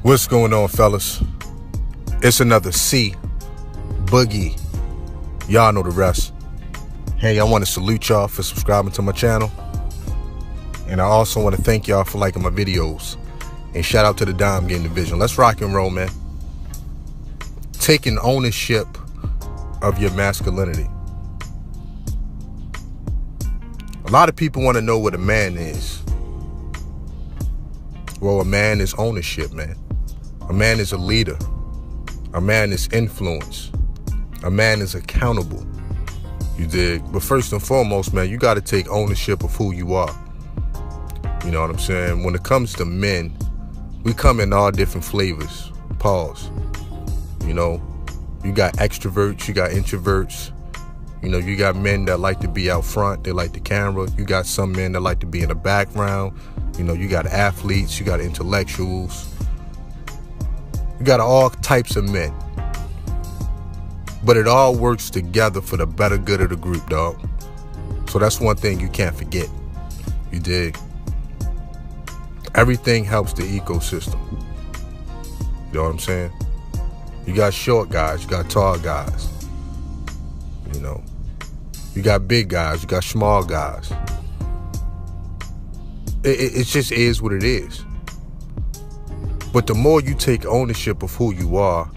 What's going on, fellas? It's another C Boogie. Y'all know the rest. Hey, I want to salute y'all for subscribing to my channel. And I also want to thank y'all for liking my videos. And shout out to the Dime Game Division. Let's rock and roll, man. Taking ownership of your masculinity. A lot of people want to know what a man is. Well, a man is ownership, man. A man is a leader. A man is influence. A man is accountable. You dig? But first and foremost, man, you got to take ownership of who you are. You know what I'm saying? When it comes to men, we come in all different flavors. Pause. You know, you got extroverts, you got introverts. You know, you got men that like to be out front. They like the camera. You got some men that like to be in the background. You know, you got athletes, you got intellectuals. You got all types of men. But it all works together for the better good of the group, dog. So that's one thing you can't forget. You dig? Everything helps the ecosystem. You know what I'm saying? You got short guys, you got tall guys. You know, you got big guys, you got small guys. It just is what it is. But the more you take ownership of who you are,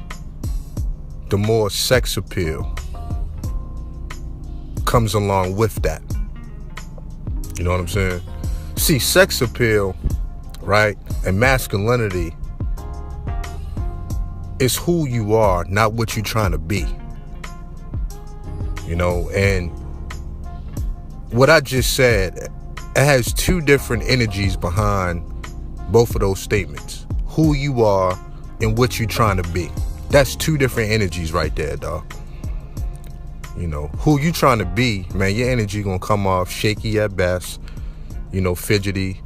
the more sex appeal comes along with that. You know what I'm saying? See, sex appeal, right, and masculinity is who you are, not what you're trying to be. You know, and what I just said, it has two different energies behind both of those statements. Who you are and what you're trying to be. That's two different energies right there, dog. You know, who you trying to be, man, your energy gonna come off shaky at best, you know, fidgety.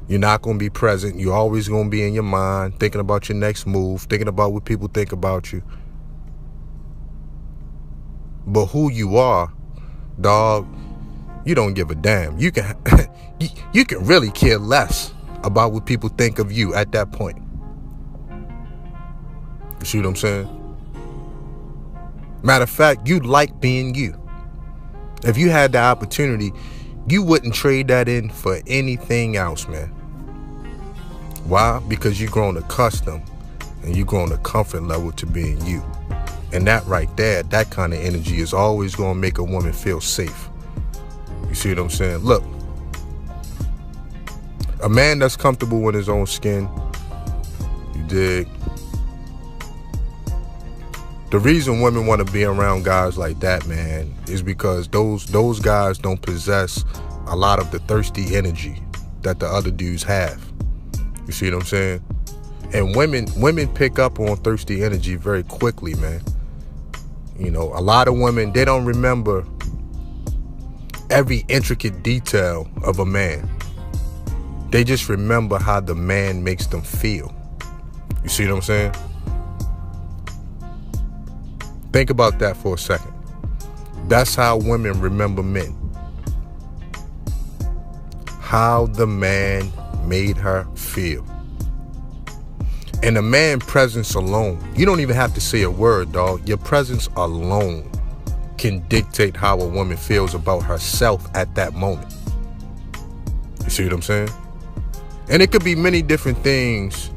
You're not gonna be present. You're always gonna be in your mind, thinking about your next move, thinking about what people think about you. But who you are, dog, you don't give a damn. You can you can really care less about what people think of you at that point. You see what I'm saying? Matter of fact, you like being you. If you had the opportunity, you wouldn't trade that in for anything else, man. Why? Because you've grown accustomed and you've grown a comfort level to being you. And that right there, that kind of energy is always going to make a woman feel safe. You see what I'm saying? Look, a man that's comfortable in his own skin, you dig? The reason women want to be around guys like that, man, is because those guys don't possess a lot of the thirsty energy that the other dudes have. You see what I'm saying? And women pick up on thirsty energy very quickly, man. You know, a lot of women, they don't remember every intricate detail of a man. They just remember how the man makes them feel. You see what I'm saying? Think about that for a second. That's how women remember men. How the man made her feel. And a man's presence alone, you don't even have to say a word, dog. Your presence alone can dictate how a woman feels about herself at that moment. You see what I'm saying? And it could be many different things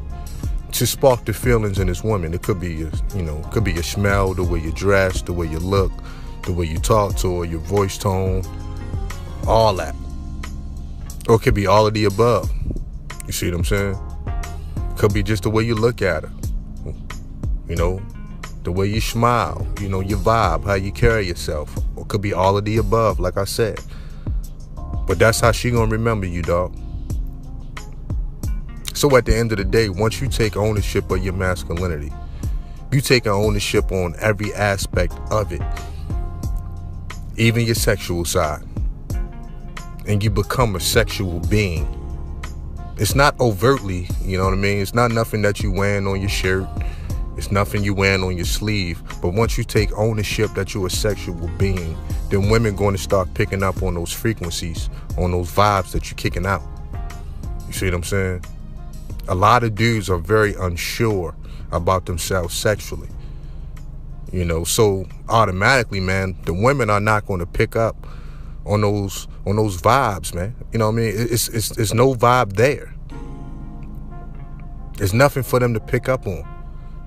to spark the feelings in this woman. It could be, you know, it could be your smell, the way you dress, the way you look, the way you talk to her, your voice tone, all that. Or it could be all of the above. You see what I'm saying? It could be just the way you look at her. You know, the way you smile, you know, your vibe, how you carry yourself. Or it could be all of the above, like I said. But that's how she gonna remember you, dog. So at the end of the day, once you take ownership of your masculinity, you take ownership on every aspect of it. even your sexual side, and you become a sexual being. It's not overtly, you know what I mean? It's not nothing that you wearing on your shirt. It's nothing you wearing on your sleeve. But once you take ownership that you're a sexual being, then women going to start picking up on those frequencies, on those vibes that you're kicking out. You see what I'm saying? A lot of dudes are very unsure about themselves sexually. You know, so automatically, man, the women are not going to pick up on those vibes, man. You know what I mean? It's no vibe there. There's nothing for them to pick up on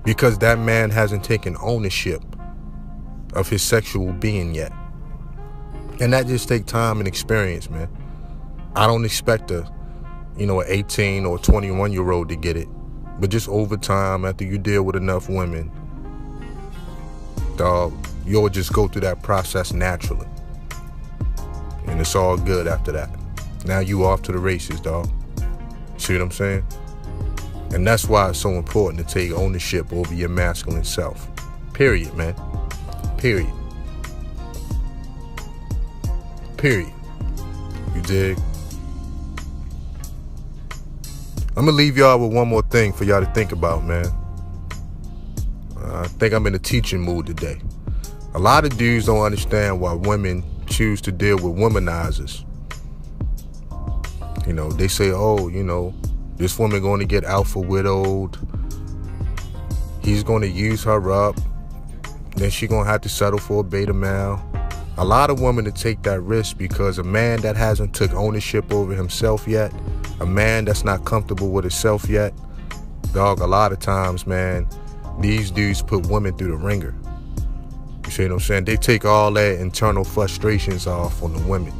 because that man hasn't taken ownership of his sexual being yet. And that just takes time and experience, man. I don't expect an 18 or 21-year-old to get it. But just over time, after you deal with enough women, dog, you'll just go through that process naturally. And it's all good after that. Now you off to the races, dog. See what I'm saying? And that's why it's so important to take ownership over your masculine self. Period, man. Period. Period. You dig? I'm gonna leave y'all with one more thing for y'all to think about, man. I think I'm in a teaching mood today. A lot of dudes don't understand why women choose to deal with womanizers. You know, they say, oh, this woman going to get alpha widowed. He's going to use her up. Then she going to have to settle for a beta male. A lot of women to take that risk because a man that hasn't took ownership over himself yet, a man that's not comfortable with himself yet, dog, a lot of times, man, these dudes put women through the ringer. You see what I'm saying? They take all that internal frustrations off on the women.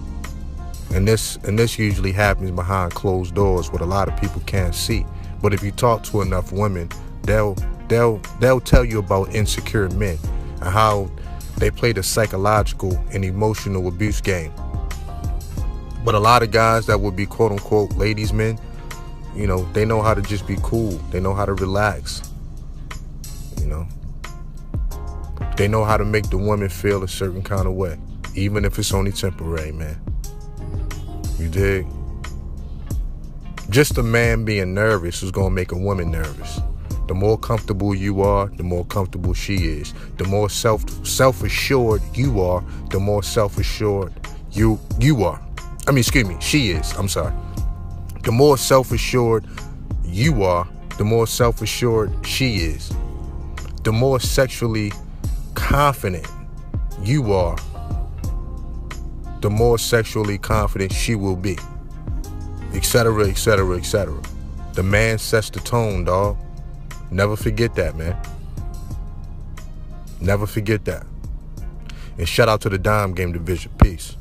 And this usually happens behind closed doors, what a lot of people can't see. But if you talk to enough women, they'll tell you about insecure men and how they play the psychological and emotional abuse game. But a lot of guys that would be quote unquote ladies men, they know how to just be cool. They know how to relax. They know how to make the woman feel a certain kind of way, even if it's only temporary, man. You dig? Just a man being nervous is gonna make a woman nervous. The more comfortable you are, the more comfortable she is. The more self-assured you are, the more self-assured you are. She is. I'm sorry. The more self-assured you are, the more self-assured she is. The more sexually confident you are, the more sexually confident she will be, etc., etc., etc. The man sets the tone, dog. Never forget that, man. Never forget that. And shout out to the Dime Game Division. Peace.